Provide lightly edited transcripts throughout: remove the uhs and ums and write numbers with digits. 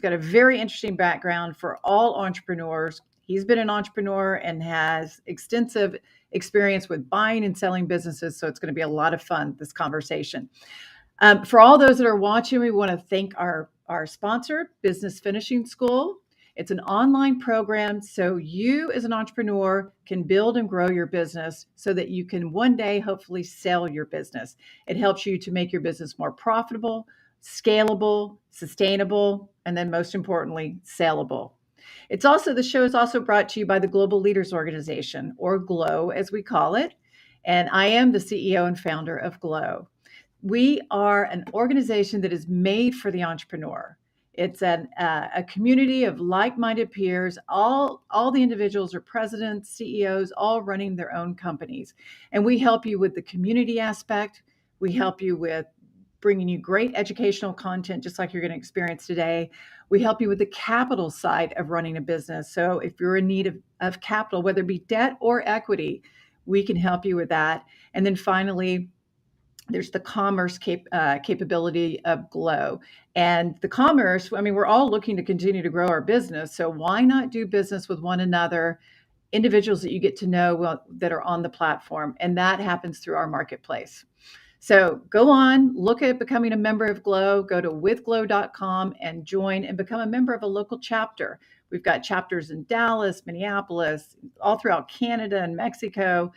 got a very interesting background for all entrepreneurs. He's been an entrepreneur and has extensive experience with buying and selling businesses. So it's going to be a lot of fun, this conversation. For all those that are watching, we want to thank our sponsor, Business Finishing School. It's an online program so you as an entrepreneur can build and grow your business so that you can one day hopefully sell your business. It helps you to make your business more profitable, scalable, sustainable, and then most importantly, saleable. The show is also brought to you by the Global Leaders Organization, or GLOW as we call it. And I am the CEO and founder of GLOW. We are an organization that is made for the entrepreneur. It's a community of like-minded peers. All the individuals are presidents, CEOs, all running their own companies. And we help you with the community aspect. We help you with bringing you great educational content, just like you're going to experience today. We help you with the capital side of running a business. So if you're in need of capital, whether it be debt or equity, we can help you with that. And then finally, there's the commerce capability of GLOW. And the commerce, I mean, we're all looking to continue to grow our business. So why not do business with one another, individuals that you get to know that are on the platform? And that happens through our marketplace. So go on, look at becoming a member of GLOW, go to withglow.com and join and become a member of a local chapter. We've got chapters in Dallas, Minneapolis, all throughout Canada and Mexico.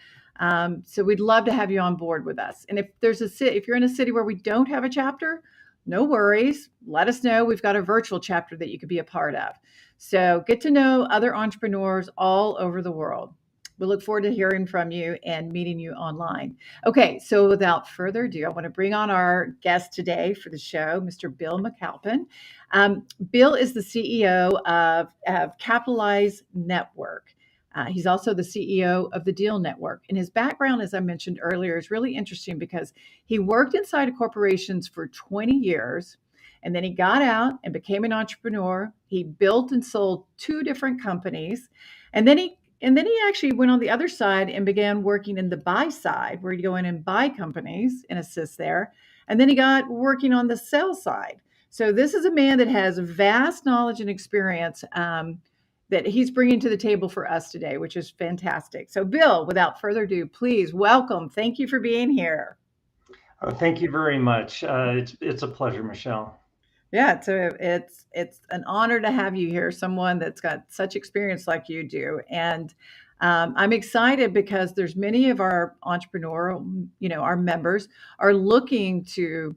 So we'd love to have you on board with us. And if you're in a city where we don't have a chapter, no worries. Let us know. We've got a virtual chapter that you could be a part of. So get to know other entrepreneurs all over the world. We look forward to hearing from you and meeting you online. Okay, so without further ado, I want to bring on our guest today for the show, Mr. Bill McCalpin. Bill is the CEO of Capitalize Network. He's also the CEO of the Deal Network. And his background, as I mentioned earlier, is really interesting because he worked inside of corporations for 20 years, and then he got out and became an entrepreneur. He built and sold 2 different companies, and then he actually went on the other side and began working in the buy side, where you go in and buy companies and assist there. And then he got working on the sell side. So this is a man that has vast knowledge and experience that he's bringing to the table for us today, which is fantastic. So Bill, without further ado, please welcome. Thank you for being here. Thank you very much. It's a pleasure, Michelle. Yeah, it's an honor to have you here, someone that's got such experience like you do. And I'm excited because there's many of our entrepreneurial, our members are looking to,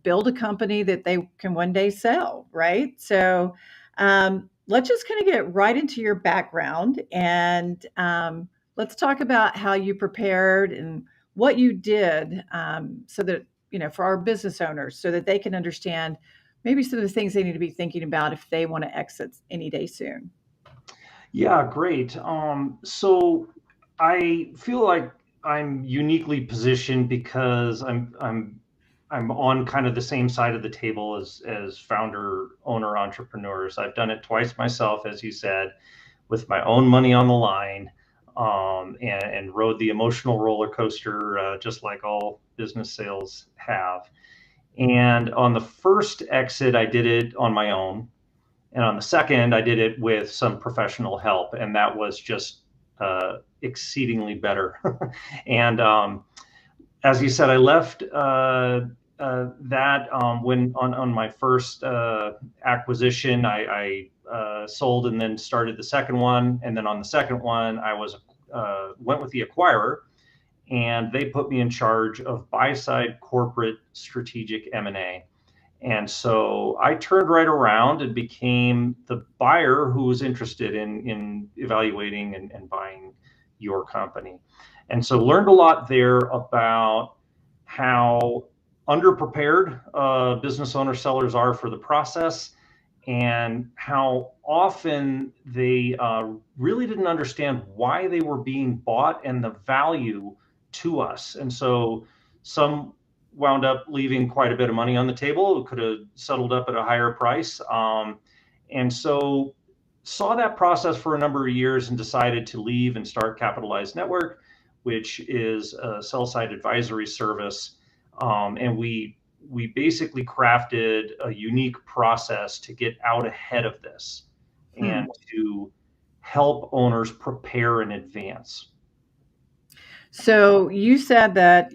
build a company that they can one day sell, right? So let's just kind of get right into your background and let's talk about how you prepared and what you did so that, for our business owners, so that they can understand maybe some of the things they need to be thinking about if they want to exit any day soon. Yeah, great. So I feel like I'm uniquely positioned because I'm on kind of the same side of the table as founder, owner, entrepreneurs. I've done it twice myself, as you said, with my own money on the line, and rode the emotional roller coaster, just like all business sales have. And on the first exit, I did it on my own. And on the second, I did it with some professional help. And that was just exceedingly better. And as you said, I left that when on my first acquisition, I sold and then started the second one. And then on the second one, I went with the acquirer, and they put me in charge of buy-side corporate strategic M&A. And so I turned right around and became the buyer who was interested in evaluating and buying your company. And so learned a lot there about how underprepared business owner sellers are for the process, and how often they really didn't understand why they were being bought and the value to us. And so some wound up leaving quite a bit of money on the table. It could have settled up at a higher price. And so saw that process for a number of years and decided to leave and start Capitalize Network, which is a sell-side advisory service. And we we basically crafted a unique process to get out ahead of this and to help owners prepare in advance. So you said that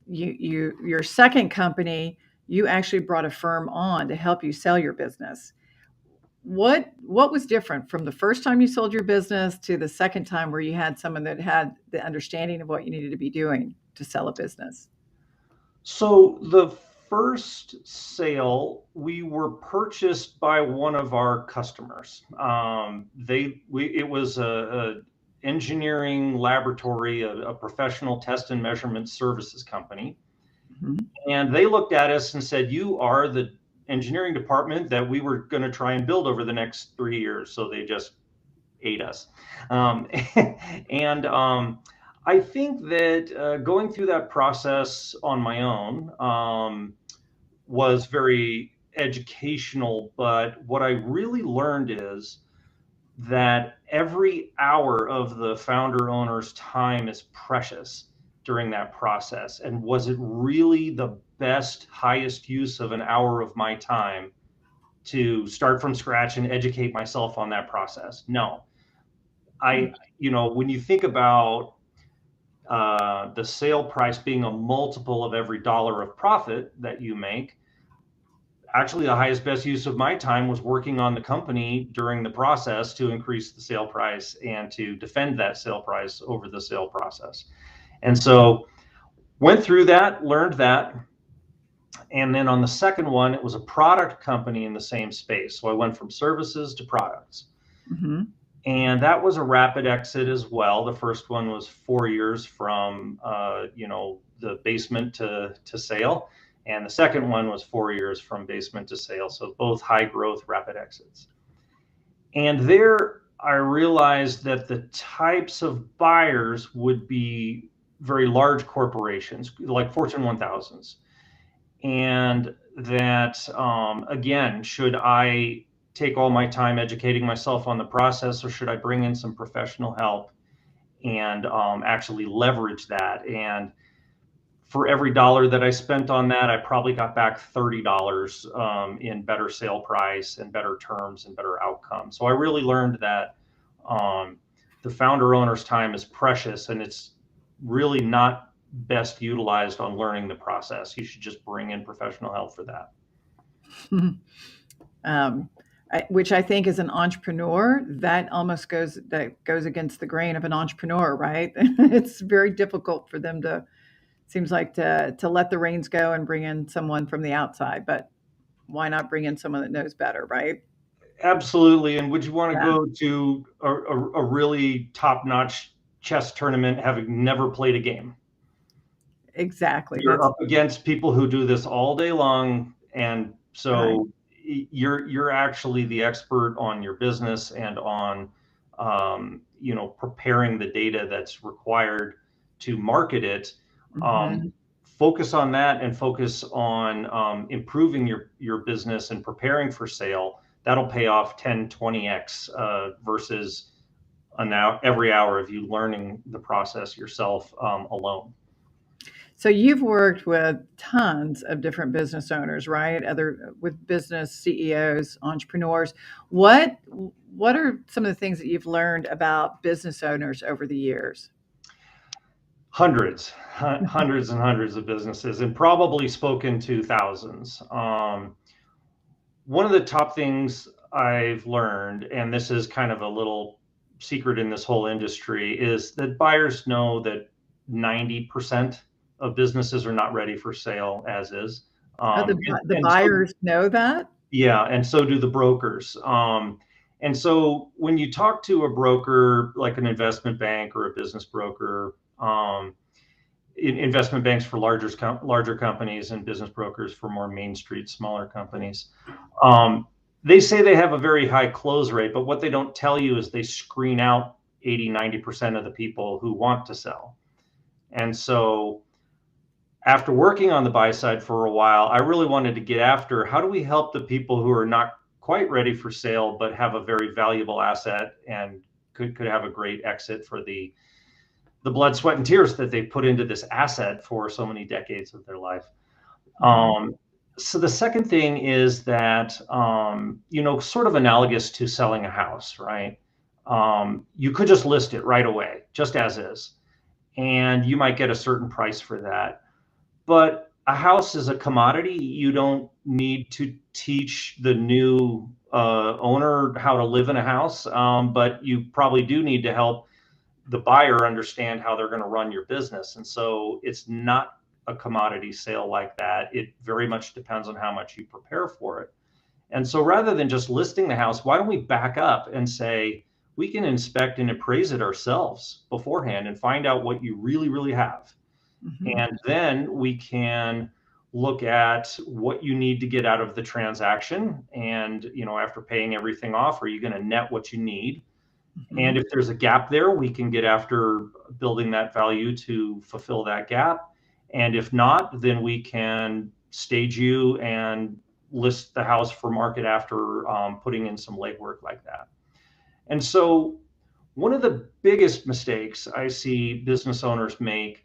your second company, you actually brought a firm on to help you sell your business. What was different from the first time you sold your business to the second time where you had someone that had the understanding of what you needed to be doing to sell a business? So the first sale, we were purchased by one of our customers. It was a engineering laboratory, a professional test and measurement services company. Mhm. And they looked at us and said, "You are the engineering department that we were going to try and build over the next 3 years." So they just ate us. Um, and I think that going through that process on my own was very educational. But what I really learned is that every hour of the founder owner's time is precious during that process. And was it really the best, highest use of an hour of my time to start from scratch and educate myself on that process? No. When you think about the sale price being a multiple of every dollar of profit that you make, actually the highest best use of my time was working on the company during the process to increase the sale price and to defend that sale price over the sale process. And so went through that, learned that. And then on the second one, it was a product company in the same space. So I went from services to products. Mm-hmm. And that was a rapid exit as well. The first one was 4 years from the basement to sale. And the second one was 4 years from basement to sale. So both high growth, rapid exits. And there I realized that the types of buyers would be very large corporations, like Fortune 1000s. And that, again, should I take all my time educating myself on the process, or should I bring in some professional help and actually leverage that? And for every dollar that I spent on that, I probably got back $30 in better sale price and better terms and better outcomes. So I really learned that the founder owner's time is precious, and it's really not best utilized on learning the process. You should just bring in professional help for that. Which I think as an entrepreneur, that almost goes against the grain of an entrepreneur, right? It's very difficult for them seems like to let the reins go and bring in someone from the outside. But why not bring in someone that knows better, right? Absolutely. And would you want to Yeah, go to a really top-notch chess tournament having never played a game? exactly. You're up against people who do this all day long, and Right. so you're actually the expert on your business and on preparing the data that's required to market it. Mm-hmm. Focus on that and focus on improving your business and preparing for sale. That'll pay off 10, 20x versus every hour of you learning the process yourself alone. So you've worked with tons of different business owners, right? With business CEOs, entrepreneurs. What are some of the things that you've learned about business owners over the years? Hundreds and hundreds of businesses, and probably spoken to thousands. One of the top things I've learned, and this is kind of a little secret in this whole industry, is that buyers know that 90% of businesses are not ready for sale as is. Oh, the And so, buyers know that? yeah, and so do the brokers. And so when you talk to a broker, like an investment bank or a business broker, investment banks for larger companies and business brokers for more Main Street, smaller companies. They say they have a very high close rate, but what they don't tell you is they screen out 80, 90% of the people who want to sell. And so after working on the buy side for a while, I really wanted to get after how do we help the people who are not quite ready for sale, but have a very valuable asset and could have a great exit for the blood, sweat, and tears that they put into this asset for so many decades of their life. Mhm. So the second thing is that, sort of analogous to selling a house, right? You could just list it right away, just as is, and you might get a certain price for that. But a house is a commodity. You don't need to teach the new owner how to live in a house, but you probably do need to help the buyer understand how they're going to run your business. And so it's not a commodity sale like that. It very much depends on how much you prepare for it. And so rather than just listing the house, why don't we back up and say, we can inspect and appraise it ourselves beforehand and find out what you really, really have. Mm-hmm. And then we can look at what you need to get out of the transaction. And, after paying everything off, are you going to net what you need? Mm-hmm. And if there's a gap there, we can get after building that value to fulfill that gap. And if not, then we can stage you and list the house for market after putting in some legwork like that. And so one of the biggest mistakes I see business owners make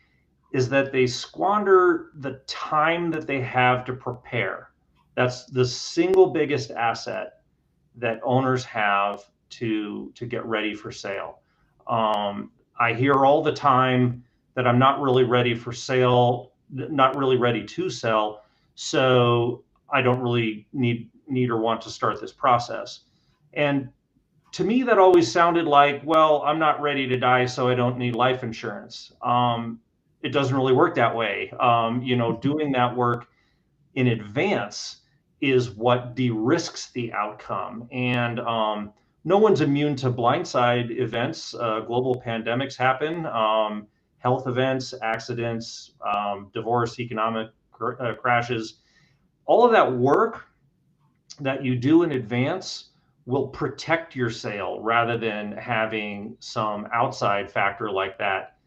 is that they squander the time that they have to prepare. That's the single biggest asset that owners have to get ready for sale. I hear all the time that I'm not really ready for sale, not really ready to sell, so I don't really need or want to start this process. And to me, that always sounded like, well, I'm not ready to die, so I don't need life insurance. It doesn't really work that way. Doing that work in advance is what de-risks the outcome. And no one's immune to blindside events. Global pandemics happen, health events, accidents, divorce, economic crashes. All of that work that you do in advance will protect your sale rather than having some outside factor like that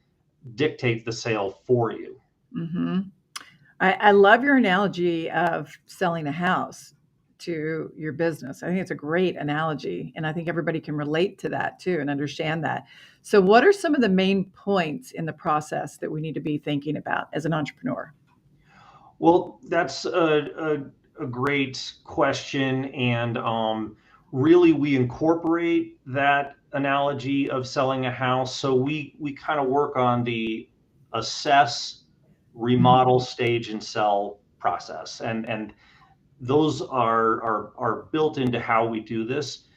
dictate the sale for you. Mm-hmm. I love your analogy of selling a house to your business. I think it's a great analogy. And I think everybody can relate to that too and understand that. So, what are some of the main points in the process that we need to be thinking about as an entrepreneur? Well, that's a great question. And really, we incorporate that analogy of selling a house. So we kind of work on the assess, Mhm. remodel, stage, and sell process. And those are built into how we do this.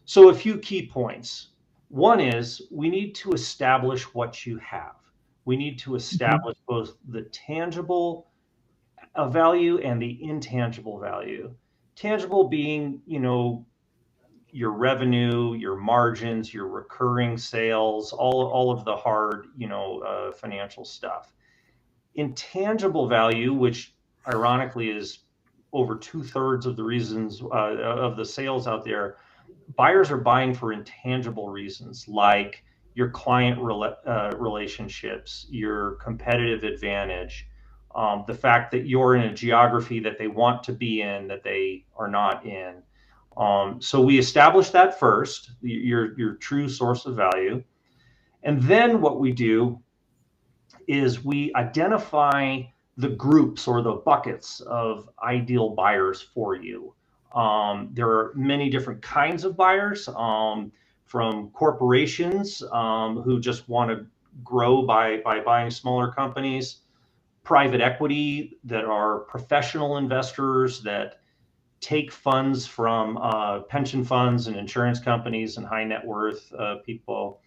So a few key points. One is we need to establish what you have. We need to Mhm. establish both the tangible value and the intangible value. Tangible being, your revenue, your margins, your recurring sales, all of the hard, financial stuff. Intangible value, which ironically is over 2/3 of the reasons of the sales out there, buyers are buying for intangible reasons like your client relationships, your competitive advantage, the fact that you're in a geography that they want to be in that they are not in. So we establish that first, your true source of value. And then what we do is we identify the groups or the buckets of ideal buyers for you. There are many different kinds of buyers, from corporations who just want to grow by buying smaller companies, private equity that are professional investors that take funds from pension funds and insurance companies and high net worth people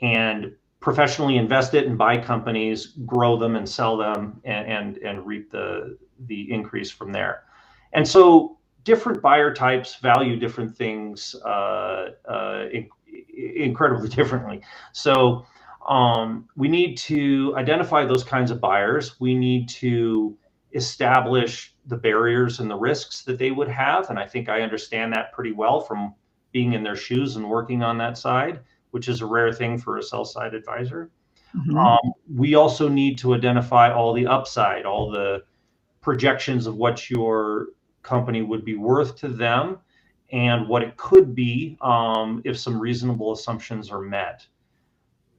and professionally invest it and buy companies, grow them and sell them and reap the increase from there. And so different buyer types value different things incredibly differently. So we need to identify those kinds of buyers. We need to establish the barriers and the risks that they would have. And I think I understand that pretty well from being in their shoes and working on that side, which is a rare thing for a sell side advisor. Mhm. We also need to identify all the upside, all the projections of what your company would be worth to them and what it could be if some reasonable assumptions are met.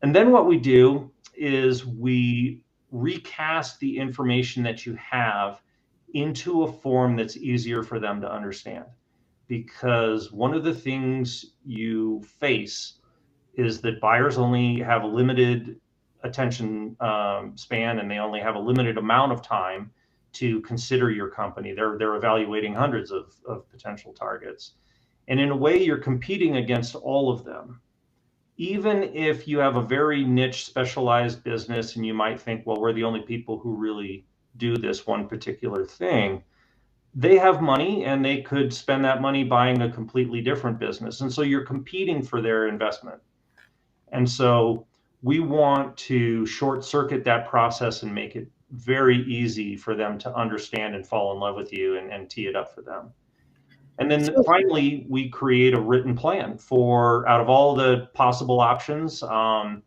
And then what we do is we recast the information that you have into a form that's easier for them to understand. Because one of the things you face is that buyers only have a limited attention span, and they only have a limited amount of time to consider your company. They're evaluating hundreds of potential targets. And in a way, you're competing against all of them. Even if you have a very niche specialized business and you might think, well, we're the only people who really do this one particular thing, they have money and they could spend that money buying a completely different business. And so you're competing for their investment. And so we want to short circuit that process and make it very easy for them to understand and fall in love with you and tee it up for them. And then So, finally, we create a written plan for, out of all the possible options, the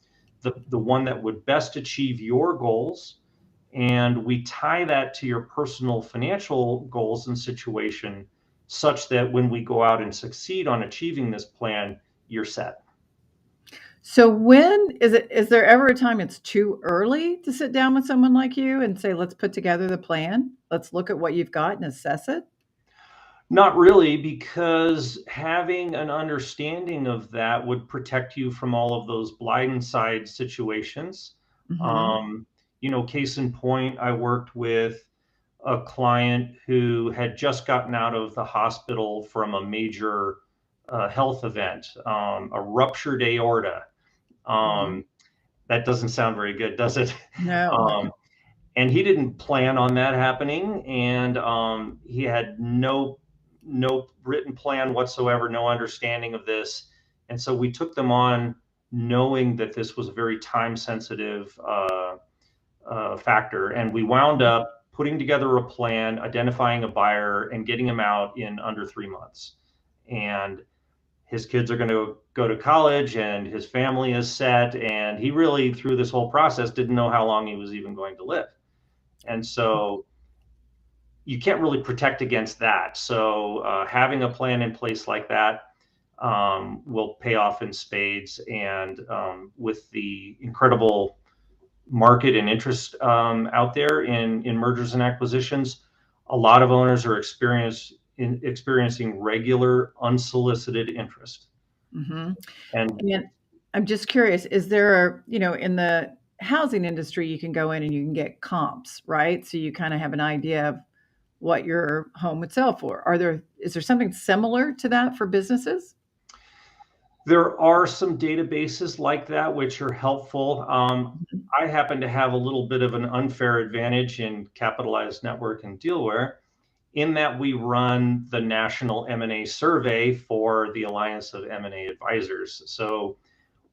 one that would best achieve your goals. And we tie that to your personal financial goals and situation such that when we go out and succeed on achieving this plan, you're set. so when is there ever a time it's too early to sit down with someone like you and say, let's put together the plan? Let's look at what you've got and assess it? Not really, because having an understanding of that would protect you from all of those blindside situations. Hmm. Um, case in point, I worked with a client who had just gotten out of the hospital from a major health event, a ruptured aorta. Wow. Um, that doesn't sound very good, does it? No. Um, and he didn't plan on that happening, and he had no written plan whatsoever, no understanding of this. And so we took them on knowing that this was a very time sensitive factor. And we wound up putting together a plan, identifying a buyer, and getting him out in under 3 months. And his kids are going to go to college and his family is set. And he really, through this whole process, didn't know how long he was even going to live. And so you can't really protect against that. So having a plan in place like that will pay off in spades. And with the incredible market and interest out there in mergers and acquisitions, a lot of owners are experiencing regular unsolicited interest. Hmm. And And I'm just curious, is there, in the housing industry, you can go in and you can get comps, right? So you kind of have an idea of what your home would sell for. Is there something similar to that for businesses? there are some databases like that which are helpful. Mhm. I happen to have a little bit of an unfair advantage in Capitalized Network and DealWare in that we run the national M&A survey for the Alliance of M&A Advisors. So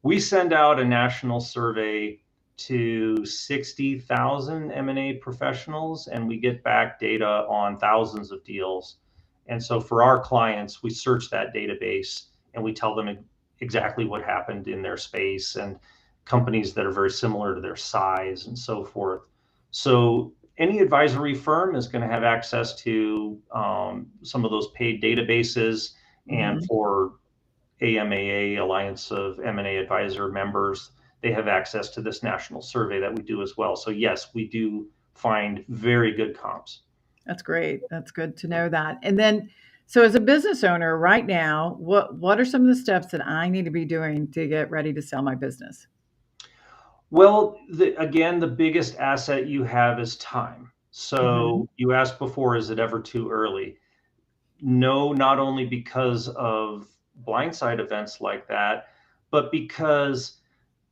we send out a national survey to 60,000 M&A professionals, and we get back data on thousands of deals. And so for our clients, we search that database and we tell them exactly what happened in their space and companies that are very similar to their size and so forth. So any advisory firm is going to have access to some of those paid databases. And Mhm. for AMAA, Alliance of M&A Advisor members, they have access to this national survey that we do as well. So yes, we do find very good comps. That's great. That's good to know that. And then, so as a business owner right now, what are some of the steps that I need to be doing to get ready to sell my business? Well, again, the biggest asset you have is time. Mhm. So you asked before, is it ever too early? No, not only because of blindside events like that, but because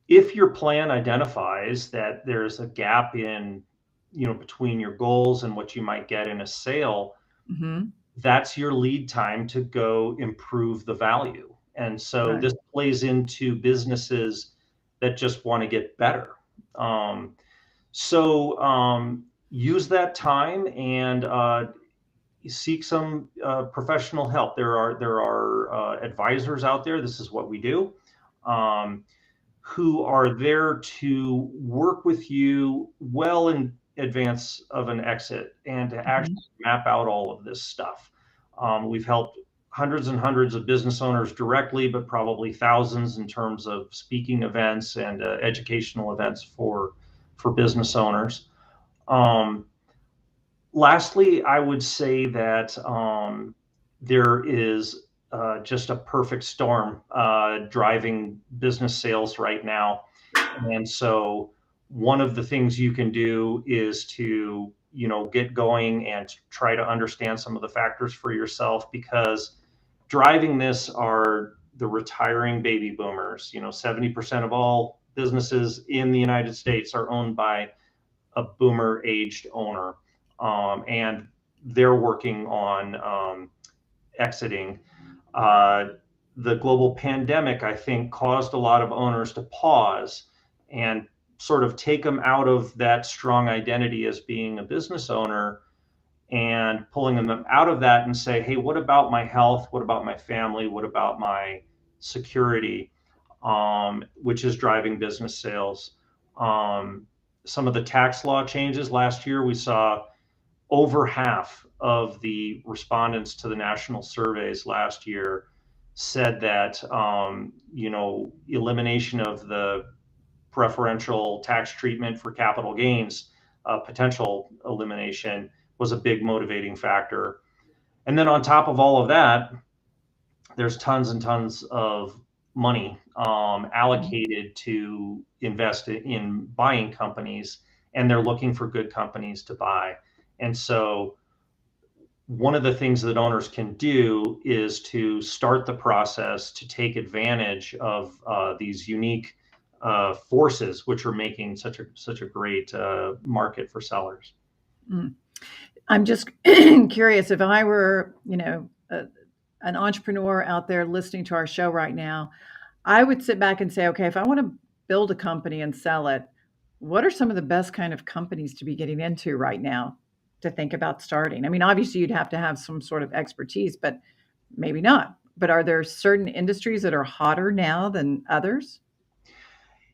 if your plan identifies that there's a gap in, between your goals and what you might get in a sale, Mhm. that's your lead time to go improve the value. And so Right. this plays into businesses that just want to get better. Um, so use that time and seek some professional help. There are advisors out there. This is what we do. Um, who are there to work with you well in advance of an exit and to Mhm. actually map out all of this stuff. We've helped hundreds and hundreds of business owners directly, but probably thousands in terms of speaking events and educational events for business owners. Um, Lastly, I would say that there is just a perfect storm driving business sales right now. And so one of the things you can do is to, get going and try to understand some of the factors for yourself, because driving this are the retiring baby boomers. 70% of all businesses in the United States are owned by a boomer aged owner. And they're working on exiting. Uh, the global pandemic, I think, caused a lot of owners to pause and sort of take them out of that strong identity as being a business owner, and pulling them out of that and say, hey, what about my health? What about my family? What about my security? Which is driving business sales. Some of the tax law changes last year, we saw over half of the respondents to the national surveys last year said that elimination of the preferential tax treatment for capital gains, potential elimination, was a big motivating factor. And then on top of all of that, there's tons and tons of money allocated to invest in buying companies, and they're looking for good companies to buy. And so one of the things that owners can do is to start the process to take advantage of these unique forces, which are making such a great market for sellers. I'm just curious, if I were, an entrepreneur out there listening to our show right now, I would sit back and say, okay, if I want to build a company and sell it, what are some of the best kind of companies to be getting into right now to think about starting? I mean, obviously you'd have to have some sort of expertise, but maybe not. But are there certain industries that are hotter now than others?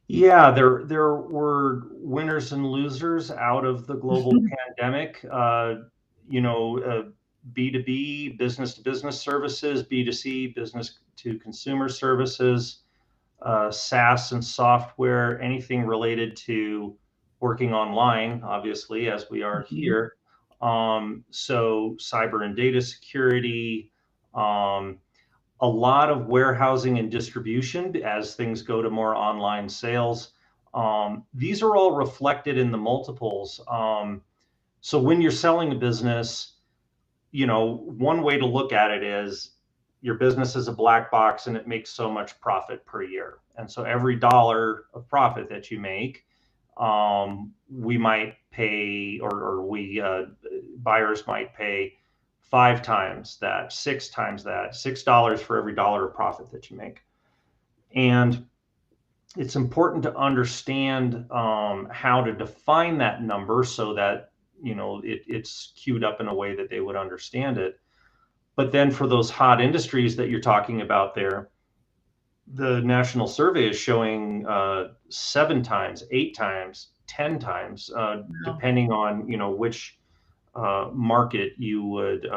Yeah, there were winners and losers out of the global pandemic. B2B, business to business services, B2C, business to consumer services, SaaS and software, anything related to working online, obviously, as we are here. So cyber and data security, a lot of warehousing and distribution as things go to more online sales. These are all reflected in the multiples. So when you're selling a business, one way to look at it is your business is a black box and it makes so much profit per year. And so every dollar of profit that you make, we might pay, or we buyers might pay 5 times that, 6 times that, $6 for every dollar of profit that you make. And it's important to understand how to define that number so that it's queued up in a way that they would understand it. But then for those hot industries that you're talking about there, the national survey is showing 7 times, 8 times, 10 times, depending on which market you would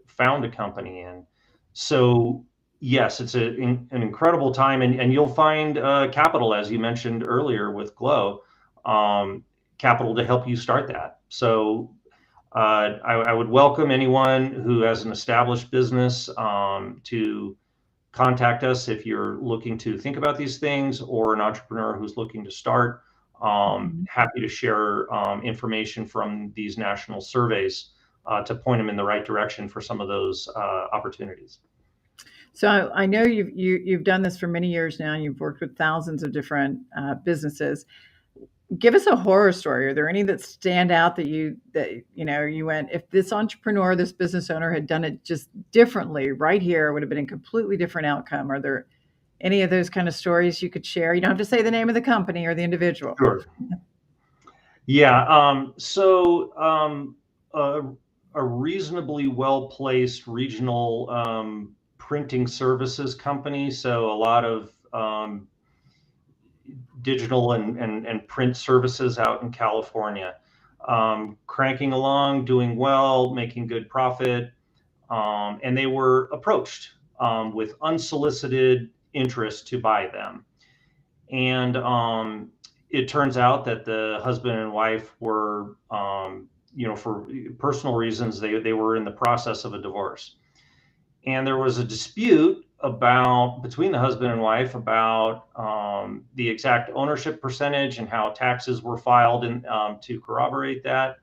found a company in. So yes, it's an incredible time, and you'll find capital, as you mentioned earlier with Glow, capital to help you start that. So I would welcome anyone who has an established business to contact us if you're looking to think about these things, or an entrepreneur who's looking to start. Happy to share information from these national surveys to point them in the right direction for some of those opportunities. So I know you've done this for many years now. You've worked with thousands of different businesses. Give us a horror story. Are there any that stand out that you went, if this entrepreneur, this business owner had done it just differently right here, it would have been a completely different outcome? Are there any of those kind of stories you could share? You don't have to say the name of the company or the individual. Sure. Yeah. A reasonably well-placed regional printing services company. So a lot of digital and print services out in California, cranking along, doing well, making good profit. And they were approached with unsolicited interest to buy them. And it turns out that the husband and wife were for personal reasons, they were in the process of a divorce. And there was a dispute between the husband and wife about the exact ownership percentage and how taxes were filed to corroborate that.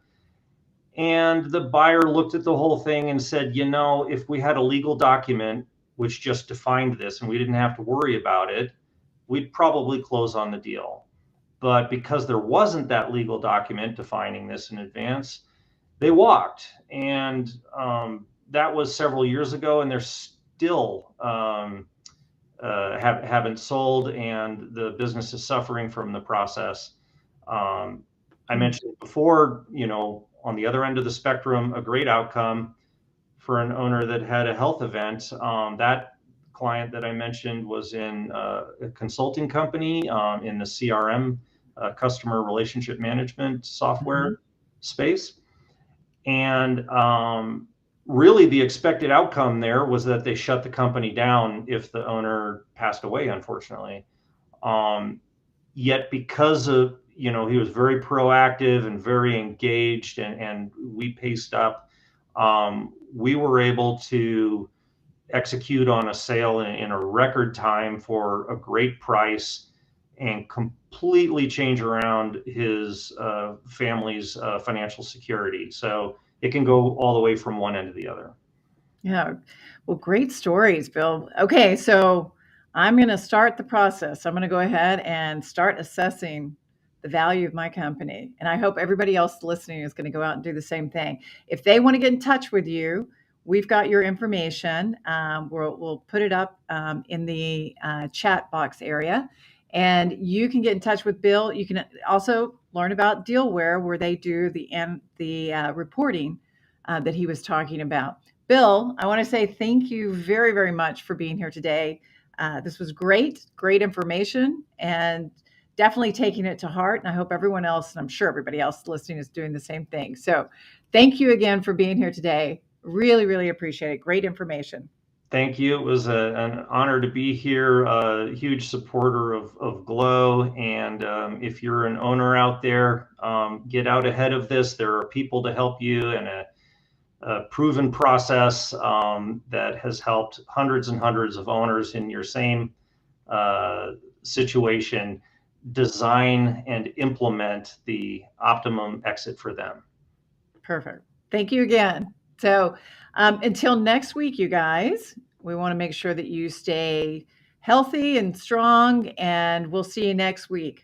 And the buyer looked at the whole thing and said, if we had a legal document which just defined this and we didn't have to worry about it, we'd probably close on the deal. But because there wasn't that legal document defining this in advance, they walked. And that was several years ago, and they're still haven't sold, and the business is suffering from the process. I mentioned before, on the other end of the spectrum, a great outcome for an owner that had a health event. That client that I mentioned was in a consulting company in the CRM, customer relationship management software space. And really the expected outcome there was that they shut the company down if the owner passed away, unfortunately. Yet because of, he was very proactive and very engaged, and we paced up, we were able to execute on a sale in a record time for a great price and completely change around his family's financial security. So it can go all the way from one end to the other. Yeah. Well, great stories, Bill. Okay, so I'm going to start the process. I'm going to go ahead and start assessing the value of my company. And I hope everybody else listening is going to go out and do the same thing. If they want to get in touch with you, we've got your information. We'll put it up in the chat box area. And you can get in touch with Bill. You can also learn about DealWare, where they do the reporting that he was talking about. Bill, I want to say thank you very, very much for being here today. This was great information, and definitely taking it to heart. And I hope everyone else, and I'm sure everybody else listening, is doing the same thing. So thank you again for being here today. Really, really appreciate it. Great information. Thank you. It was an honor to be here. A huge supporter of Glow. And if you're an owner out there, get out ahead of this. There are people to help you, and a proven process that has helped hundreds and hundreds of owners in your same situation design and implement the optimum exit for them. Perfect. Thank you again. So until next week, you guys, we want to make sure that you stay healthy and strong, and we'll see you next week.